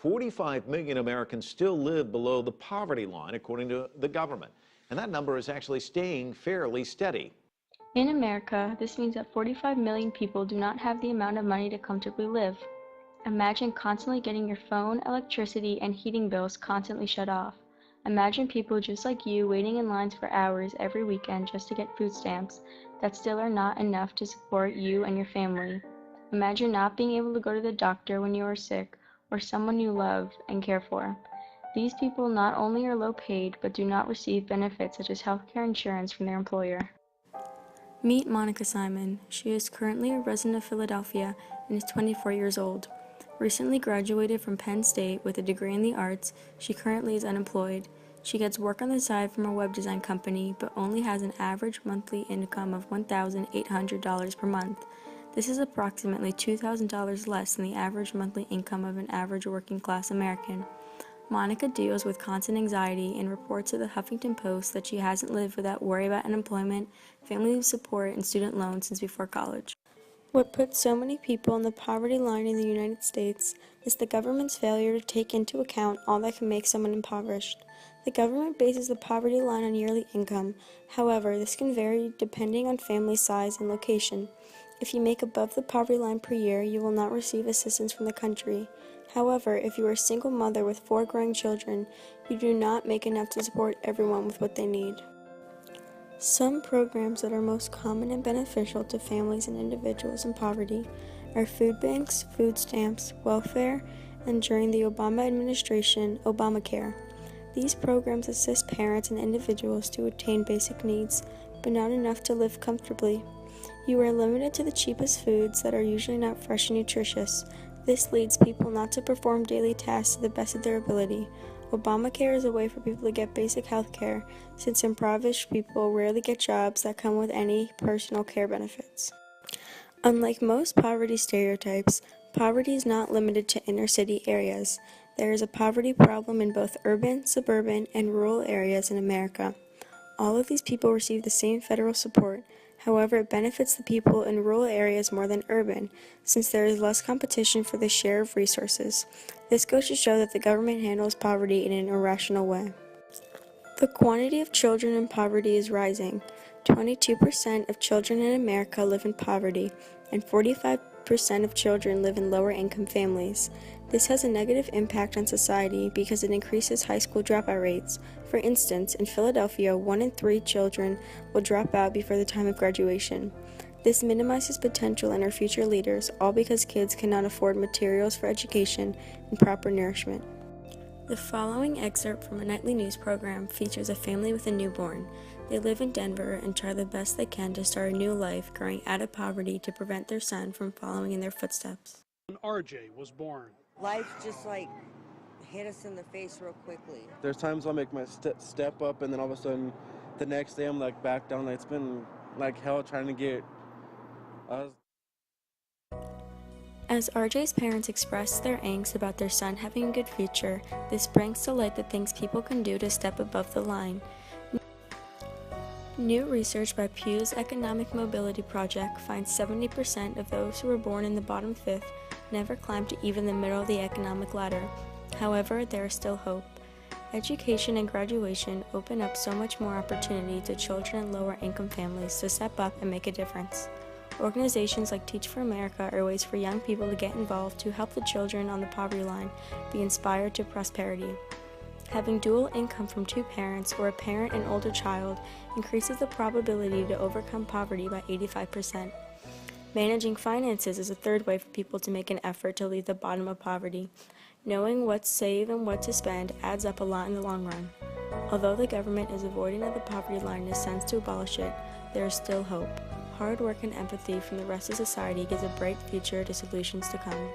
45 million Americans still live below the poverty line, according to the government. And that number is actually staying fairly steady. In America, this means that 45 million people do not have the amount of money to comfortably live. Imagine constantly getting your phone, electricity, and heating bills constantly shut off. Imagine people just like you waiting in lines for hours every weekend just to get food stamps that still are not enough to support you and your family. Imagine not being able to go to the doctor when you are sick or someone you love and care for. These people not only are low paid, but do not receive benefits such as healthcare insurance from their employer. Meet Monica Simon. She is currently a resident of Philadelphia and is 24 years old. Recently graduated from Penn State with a degree in the arts, she currently is unemployed. She gets work on the side from a web design company, but only has an average monthly income of $1,800 per month. This is approximately $2,000 less than the average monthly income of an average working class American. Monica deals with constant anxiety and reports to the Huffington Post that she hasn't lived without worry about unemployment, family support, and student loans since before college. What puts so many people on the poverty line in the United States is the government's failure to take into account all that can make someone impoverished. The government bases the poverty line on yearly income. However, this can vary depending on family size and location. If you make above the poverty line per year, you will not receive assistance from the country. However, if you are a single mother with 4 growing children, you do not make enough to support everyone with what they need. Some programs that are most common and beneficial to families and individuals in poverty are food banks, food stamps, welfare, and during the Obama administration, Obamacare. These programs assist parents and individuals to attain basic needs, but not enough to live comfortably. You are limited to the cheapest foods that are usually not fresh and nutritious. This leads people not to perform daily tasks to the best of their ability. Obamacare is a way for people to get basic health care, since impoverished people rarely get jobs that come with any personal care benefits. Unlike most poverty stereotypes, poverty is not limited to inner city areas. There is a poverty problem in both urban, suburban, and rural areas in America. All of these people receive the same federal support. However, it benefits the people in rural areas more than urban, since there is less competition for the share of resources. This goes to show that the government handles poverty in an irrational way. The quantity of children in poverty is rising. 22% of children in America live in poverty, and 45% of children live in lower-income families. This has a negative impact on society because it increases high school dropout rates. For instance, in Philadelphia, 1 in 3 children will drop out before the time of graduation. This minimizes potential in our future leaders, all because kids cannot afford materials for education and proper nourishment. The following excerpt from a nightly news program features a family with a newborn. They live in Denver and try the best they can to start a new life growing out of poverty to prevent their son from following in their footsteps. RJ was born. Life just hit us in the face real quickly. There's times I'll make my step up, and then all of a sudden the next day I'm back down. It's been like hell trying to get us. As RJ's parents express their angst about their son having a good future, this brings to light the things people can do to step above the line. New research by Pew's Economic Mobility Project finds 70% of those who were born in the bottom fifth never climbed to even the middle of the economic ladder. However, there is still hope. Education and graduation open up so much more opportunity to children in lower-income families to step up and make a difference. Organizations like Teach for America are ways for young people to get involved to help the children on the poverty line be inspired to prosperity. Having dual income from 2 parents or a parent and older child increases the probability to overcome poverty by 85%. Managing finances is a third way for people to make an effort to leave the bottom of poverty. Knowing what to save and what to spend adds up a lot in the long run. Although the government is avoiding the poverty line in a sense to abolish it, there is still hope. Hard work and empathy from the rest of society gives a bright future to solutions to come.